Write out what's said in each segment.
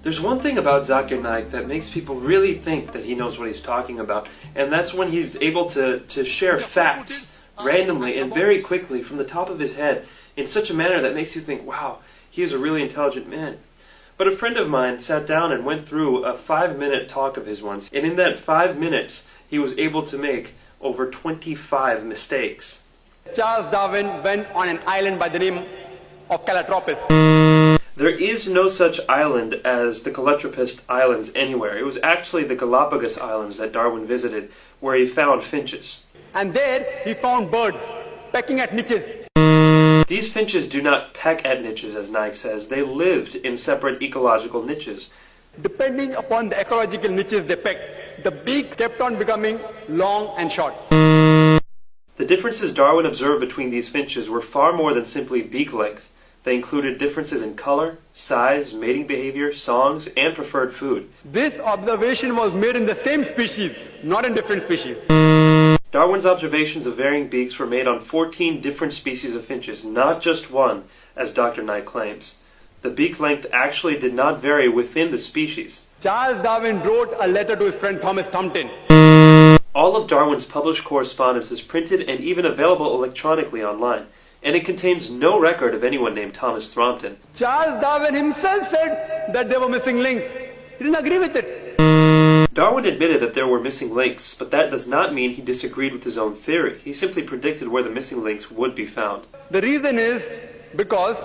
There's one thing about Zakir Naik that makes people really think that he knows what he's talking about, and that's when he's able to share facts randomly and very quickly from the top of his head in such a manner that makes you think, wow, he is a really intelligent man. But a friend of mine sat down and went through a 5-minute talk of his once, and in that 5 minutes he was able to make over 25 mistakes. Charles Darwin went on an island by the name of Calotropis. There is no such island as the Calotropis Islands anywhere. It was actually the Galapagos Islands that Darwin visited, where he found finches. And there he found birds pecking at niches. These finches do not peck at niches, as Naik says. They lived in separate ecological niches. Depending upon the ecological niches they pecked, the beak kept on becoming long and short. The differences Darwin observed between these finches were far more than simply beak length. They included differences in color, size, mating behavior, songs, and preferred food. This observation was made in the same species, not in different species. Darwin's observations of varying beaks were made on 14 different species of finches, not just one, as Dr. Naik claims. The beak length actually did not vary within the species. Charles Darwin wrote a letter to his friend Thomas Thompson. All of Darwin's published correspondence is printed and even available electronically online, and it contains no record of anyone named Thomas Thompson. Charles Darwin himself said that there were missing links. He didn't agree with it. Darwin admitted that there were missing links, but that does not mean he disagreed with his own theory. He simply predicted where the missing links would be found. The reason is because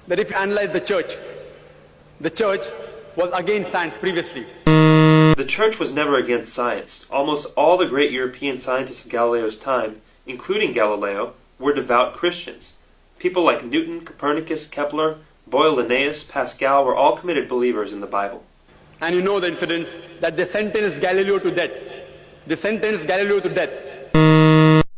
that if you analyze the church was against science previously. The church was never against science. Almost all the great European scientists of Galileo's time, including Galileo, were devout Christians. People like Newton, Copernicus, Kepler, Boyle, Linnaeus, Pascal were all committed believers in the Bible. And you know the incidents that they sentenced Galileo to death.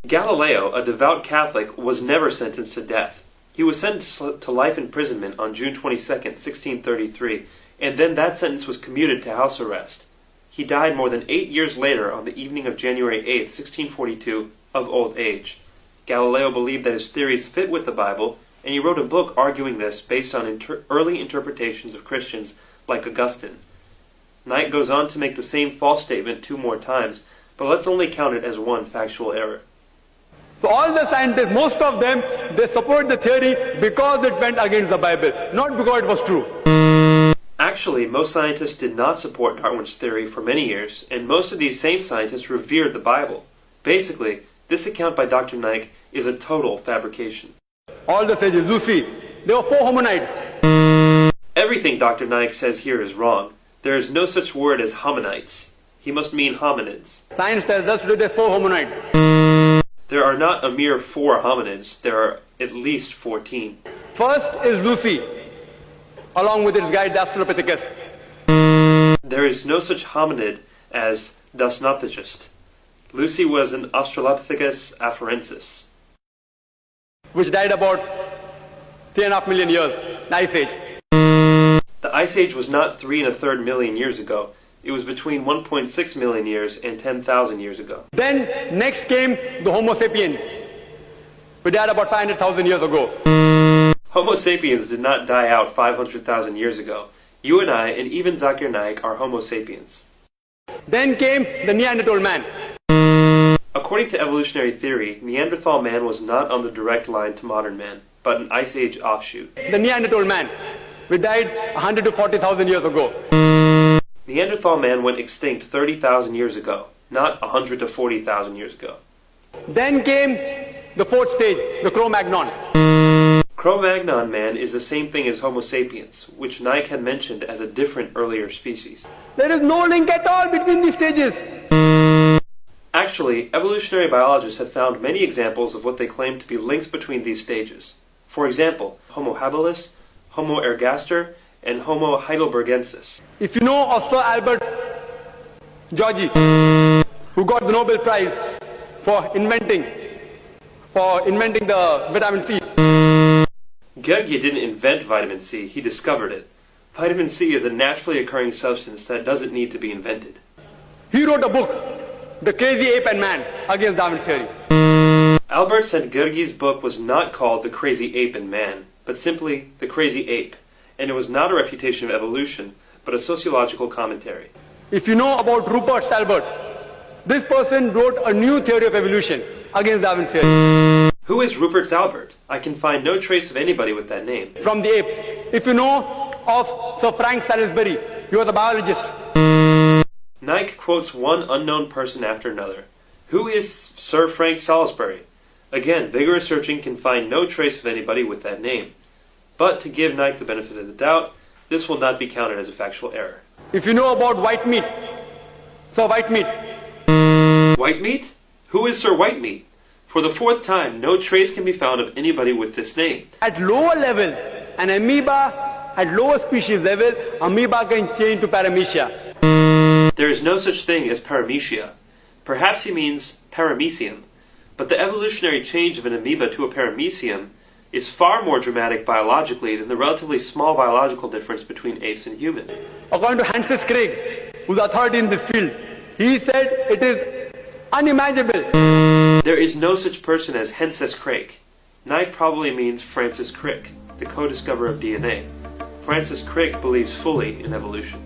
Galileo, a devout Catholic, was never sentenced to death. He was sentenced to life imprisonment on June 22, 1633, and then that sentence was commuted to house arrest. He died more than 8 years later on the evening of January 8, 1642, of old age. Galileo believed that his theories fit with the Bible, and he wrote a book arguing this based on early interpretations of Christians like Augustine. Naik goes on to make the same false statement 2 more times, but let's only count it as one factual error. So all the scientists, most of them, they support the theory because it went against the Bible, not because it was true. Actually, most scientists did not support Darwin's theory for many years, and most of these same scientists revered the Bible. Basically, this account by Dr. Naik is a total fabrication. All the sages, you see, there were 4 hominids. Everything Dr. Naik says here is wrong. There is no such word as hominids. He must mean hominids. Science tells us there are 4 hominids. There are not a mere 4 hominids. There are at least 14. First is Lucy, along with its guide, the Australopithecus. There is no such hominid as Dasnopithecus. Lucy was an Australopithecus afarensis, which died about 3.5 million years, the Ice Age. The Ice Age was not 3 1/3 million years ago. It was between 1.6 million years and 10,000 years ago. Then next came the Homo sapiens, who died about 500,000 years ago. Homo sapiens did not die out 500,000 years ago. You and I, and even Zakir Naik, are Homo sapiens. Then came the Neanderthal man. According to evolutionary theory, Neanderthal man was not on the direct line to modern man, but an Ice Age offshoot. The Neanderthal man, who died 100 to 40,000 years ago. Neanderthal man went extinct 30,000 years ago, not 100 to 40,000 years ago. Then came the 4th stage, the Cro-Magnon. Cro-Magnon man is the same thing as Homo sapiens, which Naik had mentioned as a different earlier species. There is no link at all between these stages. Actually, evolutionary biologists have found many examples of what they claim to be links between these stages. For example, Homo habilis, Homo ergaster, and Homo heidelbergensis. If you know of Sir Albert Georgi, who got the Nobel Prize for inventing the vitamin C. Georgi didn't invent vitamin C, he discovered it. Vitamin C is a naturally occurring substance that doesn't need to be invented. He wrote a book, The Crazy Ape and Man, against Darwin's theory. Albert said Georgi's book was not called The Crazy Ape and Man, but simply The Crazy Ape, and it was not a refutation of evolution, but a sociological commentary. If you know about Rupert Stalbert, this person wrote a new theory of evolution against Darwin's theory. Who is Rupert Stalbert? I can find no trace of anybody with that name. From the apes. If you know of Sir Frank Salisbury, you are the biologist. Naik quotes one unknown person after another. Who is Sir Frank Salisbury? Again, vigorous searching can find no trace of anybody with that name. But to give Naik the benefit of the doubt, this will not be counted as a factual error. If you know about white meat, Sir White Meat. White meat? Who is Sir White meat? For the fourth time, no trace can be found of anybody with this name. At lower levels, an amoeba, at lower species level, amoeba can change to paramecia. There is no such thing as paramecia. Perhaps he means paramecium. But the evolutionary change of an amoeba to a paramecium is far more dramatic biologically than the relatively small biological difference between apes and humans. According to Francis Crick, who's authority in this field, he said it is unimaginable. There is no such person as Henses Crick. Naik probably means Francis Crick, the co-discoverer of DNA. Francis Crick believes fully in evolution.